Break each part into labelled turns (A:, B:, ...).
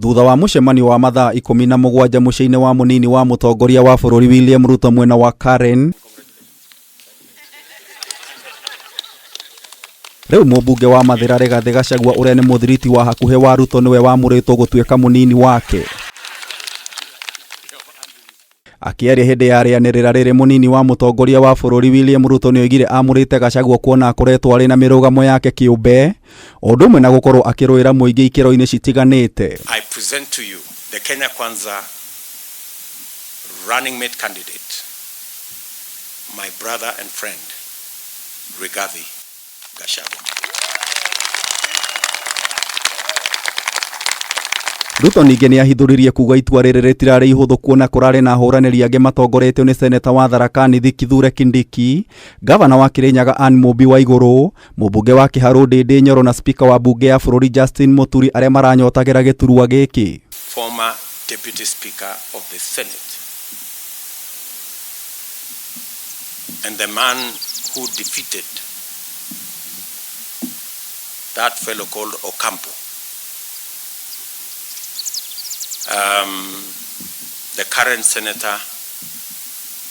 A: Thutha wa mucemanio wa mathaa 17 muciĩ-inĩ wa munini wa mũtongoria wa bũrũri William Ruto mwena wa Karen, rĩu mumbunge wa Mathira Rigathi Gachagua ũrĩa nĩ mũthiriti wa hakuhĩ wa Ruto nĩwe wamũrĩtwo gũtuĩka munini wake. Akĩaria hĩndĩ ya rĩanĩrĩra rĩrĩ, munini wa mũtongoria wa bũrũri William Ruto nĩoigire amũrĩte Gachagua kuona akoretwo arĩ na mĩrũgamo yake kĩũmbe, ũndũ ũmwe na gũkorwo akĩrũĩra mũingĩ ikĩro-inĩ citiganĩte.
B: I present to you the Kenya Kwanza running mate candidate, my brother and friend Rigathi Gachagua.
A: Ruto ningĩ nĩ ahithũririe kuga itua rĩrĩ rĩtirarĩ ihũthũ kuona kũrarĩ na ahũranĩri angĩ matongoretio nĩ seneta wa Tharaka Nithi Kithure Kindiki, gavana wa Kirinyaga Anne Mumbi wa igũrũ, mũmbunge wa Kiharu Ndĩndĩ Nyoro na speaker wa bunge ya bũrũri Justin Muturi arĩa maranyotagĩra giturwa gĩkĩ.
B: Former deputy speaker of the Senate and the man who defeated that fellow called Ocampo, the current senator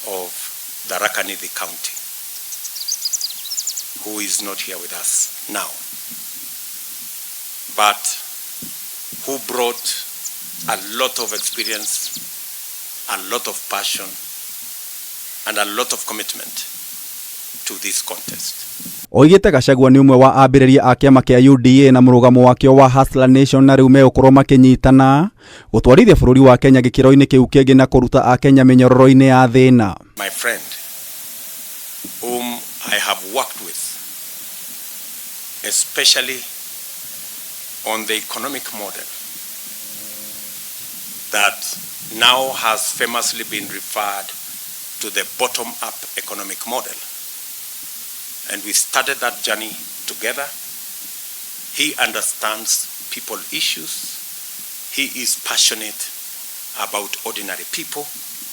B: of Tharaka Nithi County, who is not here with us now, but who brought a lot of experience, a lot of passion, and a lot of commitment to this contest.
A: Oigĩte Gachagua nĩ ũmwe wa ambĩrĩria a kĩama kĩa UDA na mũrũgamo wakĩo wa Hustler Nation na rĩu megũkorwo makĩnyitana gũtwarithia bũrũri wa Kenya gĩkĩro-inĩ kĩu kĩngĩ na kũruta a Kenya mĩnyororo-inĩ ya thĩna.
B: My friend, whom I have worked with, especially on the economic model that now has famously been referred to the bottom-up economic model. And we started that journey together. He understands people issues. He is passionate about ordinary people.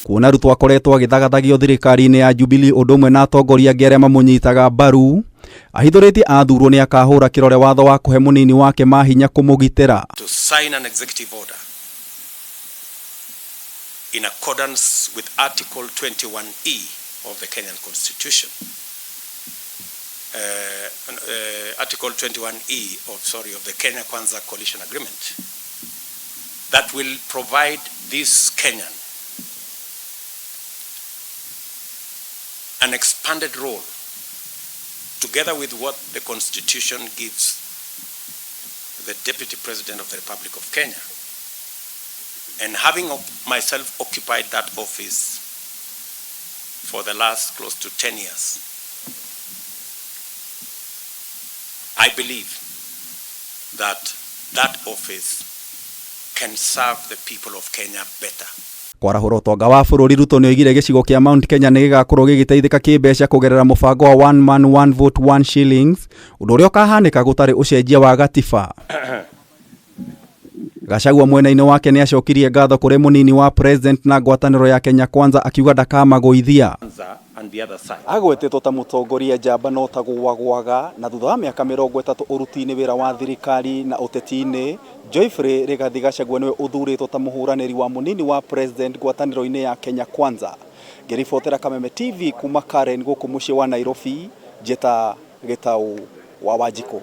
A: Kuona Ruto akoretwo agĩthagatagio thirikari-inĩ ya Jubilee ũndũ ũmwe na atongoria angĩ arĩa mamũnyitaga mbaru, ahithũrĩtie athurwo nĩ akahũra kĩrore watho wa kũhe munini wake mahinya kũmũgitĩra.
B: To sign an executive order in accordance with Article 21E of the Kenyan Constitution. Article 21E of the Kenya Kwanza Coalition Agreement that will provide this Kenyan an expanded role together with what the Constitution gives the Deputy President of the Republic of Kenya. And having myself occupied that office for the last close to 10 years, I believe that that office can serve the people of Kenya better.
A: Kwarahũra ũtonga wa bũrũri, Ruto nĩoigire gĩcigo kĩa Mount Kenya nĩ gĩgakorwo gĩgĩteithĩka kĩmbeca kũgerera mũbango wa one man one vote one shillings, ũndũ ũrĩa ũkahanĩka gũtarĩ ũcenjia wa gatiba. Gachagua mwena-inĩ wake nĩ acokirie ngatho kũrĩ munini wa president na ngwataniro ya Kenya Kwanza akiuga ndakamagũithia. Agwetetwo ta mũtongoria njamba no ta gwagwaga na thutha wa mĩaka 30 ũruti-inĩ wĩra wa thirikari na ũteti-inĩ, Geoffrey Rigathi Gachagua nĩwe ũthurĩtwo ta mũhũranĩri wa munini wa president ngwataniro-inĩ ya Kenya Kwanza. Ngĩribotera Kameme TV kuma Karen gũkũ mũciĩ wa Nairobi, njeta Gĩtaũ wa Wanjikũ.